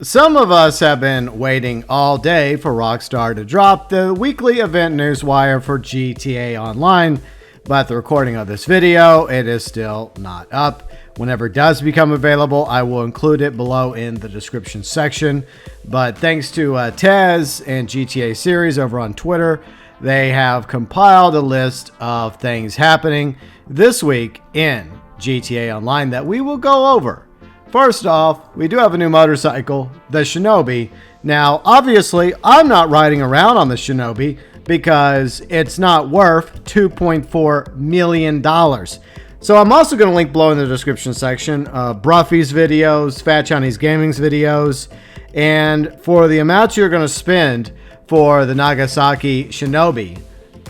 Some of us have been waiting all day for Rockstar to drop the weekly event newswire for GTA Online, but at the recording of this video, it is still not up. Whenever it does become available, I will include it below in the description section. But thanks to Tez and GTA Series over on Twitter, they have compiled a list of things happening this week in GTA Online that we will go over. First off, we do have a new motorcycle, the Shinobi. Now, obviously, I'm not riding around on the Shinobi because it's not worth $2.4 million. So I'm also going to link below in the description section, Bruffy's videos, Fat Chinese Gaming's videos, and for the amount you're going to spend for the Nagasaki Shinobi.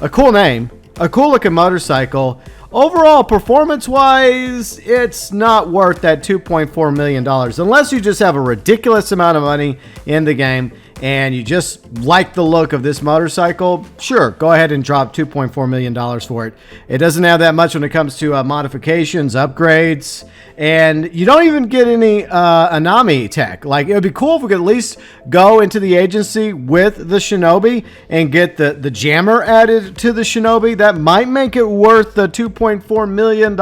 A cool name, a cool looking motorcycle. Overall, performance-wise, it's not worth that $2.4 million. Unless you just have a ridiculous amount of money in the game and you just like the look of this motorcycle, sure, go ahead and drop $2.4 million for it. It doesn't have that much when it comes to modifications, upgrades, and you don't even get any Anami tech. Like, it would be cool if we could at least go into the agency with the Shinobi and get the jammer added to the Shinobi. That might make it worth the $2.4 million.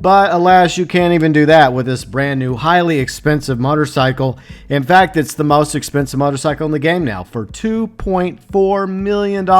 But alas, you can't even do that with this brand new, highly expensive motorcycle. In fact, it's the most expensive motorcycle in the game now for $2.4 million.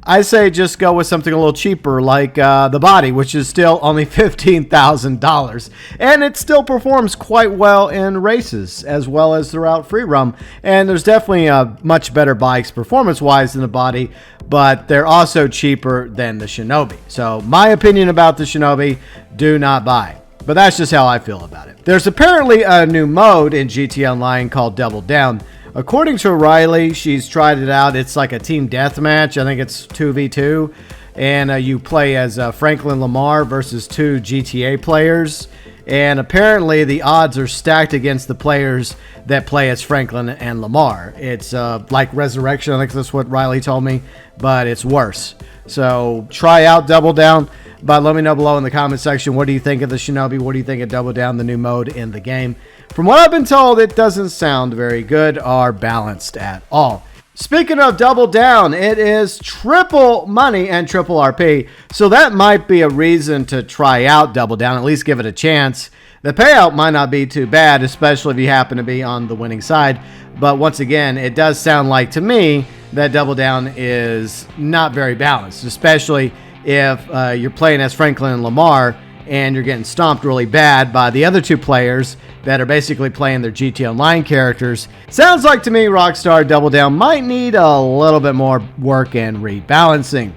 I say just go with something a little cheaper like the body, which is still only $15,000. And it still performs quite well in races as well as throughout free roam. And there's definitely much better bikes performance-wise than the body, but they're also cheaper than the Shinobi. So my opinion about the Shinobi, do not buy. But that's just how I feel about it. There's apparently a new mode in GTA Online called Double Down. According to Riley, she's tried it out. It's like a team deathmatch. I think it's 2v2. And you play as Franklin Lamar versus two GTA players. And apparently the odds are stacked against the players that play as Franklin and Lamar. It's like Resurrection. I think that's what Riley told me. But it's worse. So try out Double Down. But let me know below in the comment section, what do you think of the Shinobi? What do you think of Double Down, the new mode in the game? From what I've been told, it doesn't sound very good or balanced at all. Speaking of Double Down, it is triple money and triple RP. So that might be a reason to try out Double Down, at least give it a chance. The payout might not be too bad, especially if you happen to be on the winning side. But once again, it does sound like to me that Double Down is not very balanced, especially if you're playing as Franklin and Lamar and you're getting stomped really bad by the other two players that are basically playing their GTA Online characters. Sounds like to me Rockstar Double Down might need a little bit more work and rebalancing.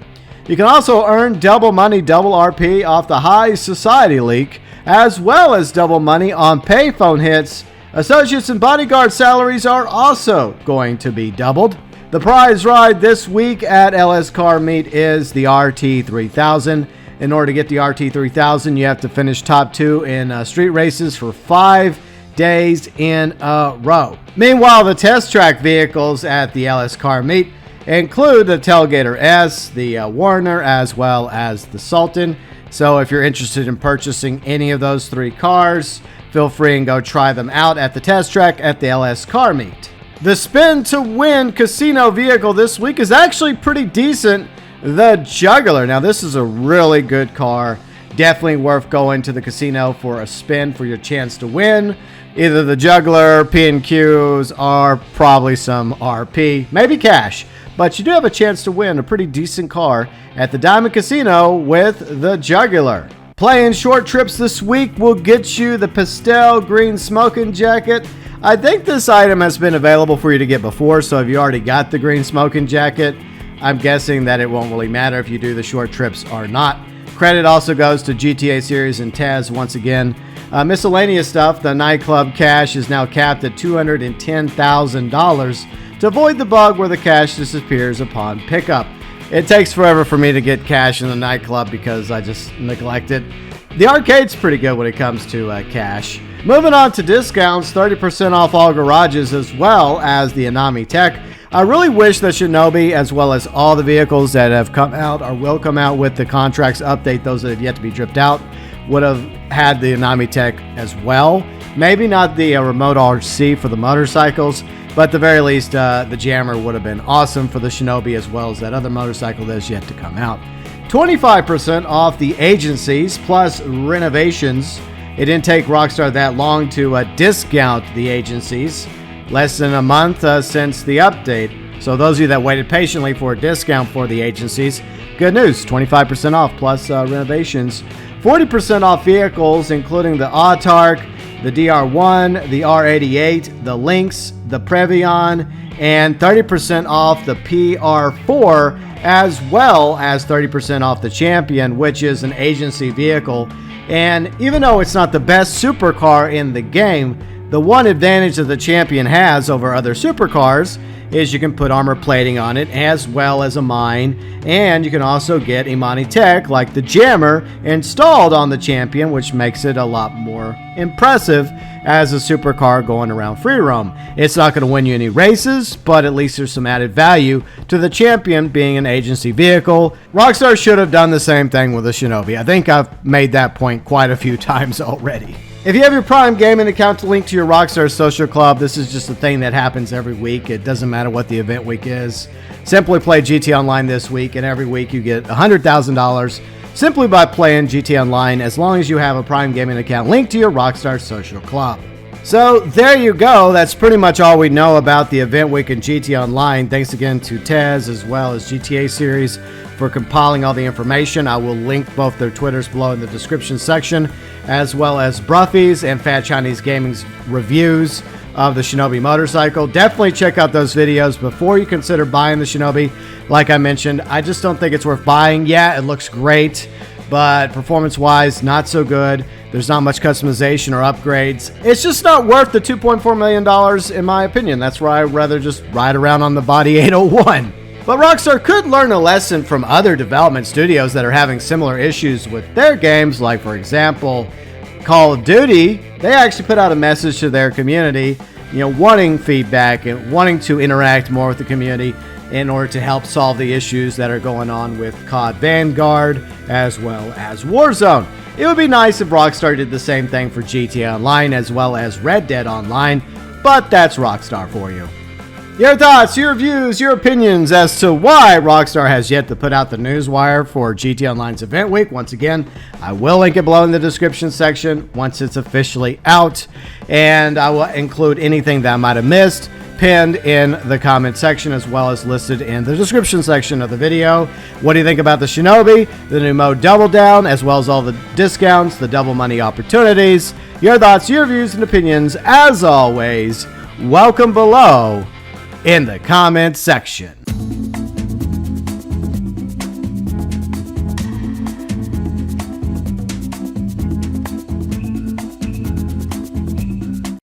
You can also earn double money, double RP off the High Society leak, as well as double money on payphone hits. Associates and bodyguard salaries are also going to be doubled. The prize ride this week at LS Car Meet is the RT3000. In order to get the RT3000, you have to finish top 2 in street races for 5 days in a row. Meanwhile, the test track vehicles at the LS Car Meet include the Tailgater S, the Warner, as well as the Sultan. So if you're interested in purchasing any of those 3 cars, feel free and go try them out at the test track at the LS Car Meet. The spin to win casino vehicle this week is actually pretty decent. The Juggler. Now this is a really good car. Definitely worth going to the casino for a spin for your chance to win. Either the Juggler, P&Qs, or probably some RP. Maybe cash. But you do have a chance to win a pretty decent car at the Diamond Casino with the Juggler. Playing short trips this week will get you the Pastel Green Smoking Jacket. I think this item has been available for you to get before, so if you already got the Green Smoking Jacket, I'm guessing that it won't really matter if you do the short trips or not. Credit also goes to GTA Series and Taz once again. Miscellaneous stuff, the nightclub cash is now capped at $210,000 to avoid the bug where the cash disappears upon pickup. It takes forever for me to get cash in the nightclub because I just neglect it. The arcade's pretty good when it comes to cash. Moving on to discounts, 30% off all garages as well as the Anami tech. I really wish that Shinobi, as well as all the vehicles that have come out or will come out with the contracts update, those that have yet to be dripped out, would have had the Anami tech as well. Maybe not the remote RC for the motorcycles, but at the very least, the jammer would have been awesome for the Shinobi, as well as that other motorcycle that's yet to come out. 25% off the agencies plus renovations. It didn't take Rockstar that long to discount the agencies. Less than a month since the update. So those of you that waited patiently for a discount for the agencies, good news, 25% off plus renovations. 40% off vehicles, including the Autark, the DR1, the R88, the Lynx, the Previon, and 30% off the PR4, as well as 30% off the Champion, which is an agency vehicle. And even though it's not the best supercar in the game, the one advantage that the Champion has over other supercars is you can put armor plating on it, as well as a mine, and you can also get Imani tech like the jammer installed on the Champion, which makes it a lot more impressive as a supercar going around free roam. It's not going to win you any races, but at least there's some added value to the Champion being an agency vehicle. Rockstar should have done the same thing with the Shinobi. I think I've made that point quite a few times already. If you have your Prime Gaming account linked to your Rockstar Social Club, this is just a thing that happens every week. It doesn't matter what the event week is. Simply play GT Online this week, and every week you get $100,000 simply by playing GT Online, as long as you have a Prime Gaming account linked to your Rockstar Social Club. So there you go. That's pretty much all we know about the event week in GT Online. Thanks again to Tez as well as GTA Series for compiling all the information. I will link both their Twitters below in the description section, as well as Bruffy's and Fat Chinese Gaming's reviews of the Shinobi motorcycle. Definitely check out those videos before you consider buying the Shinobi. Like I mentioned, I just don't think it's worth buying. Yeah, it looks great, but performance-wise, not so good. There's not much customization or upgrades. It's just not worth the $2.4 million in my opinion. That's why I'd rather just ride around on the Body 801. But Rockstar could learn a lesson from other development studios that are having similar issues with their games, like, for example, Call of Duty. They actually put out a message to their community, wanting feedback and wanting to interact more with the community in order to help solve the issues that are going on with COD Vanguard as well as Warzone. It would be nice if Rockstar did the same thing for GTA Online as well as Red Dead Online, but that's Rockstar for you. Your thoughts, your views, your opinions as to why Rockstar has yet to put out the newswire for GT Online's event week. Once again, I will link it below in the description section once it's officially out, and I will include anything that I might have missed pinned in the comment section, as well as listed in the description section of the video. What do you think about the Shinobi, the new mode Double Down, as well as all the discounts, the double money opportunities? Your thoughts, your views, and opinions, as always, welcome below in the comment section.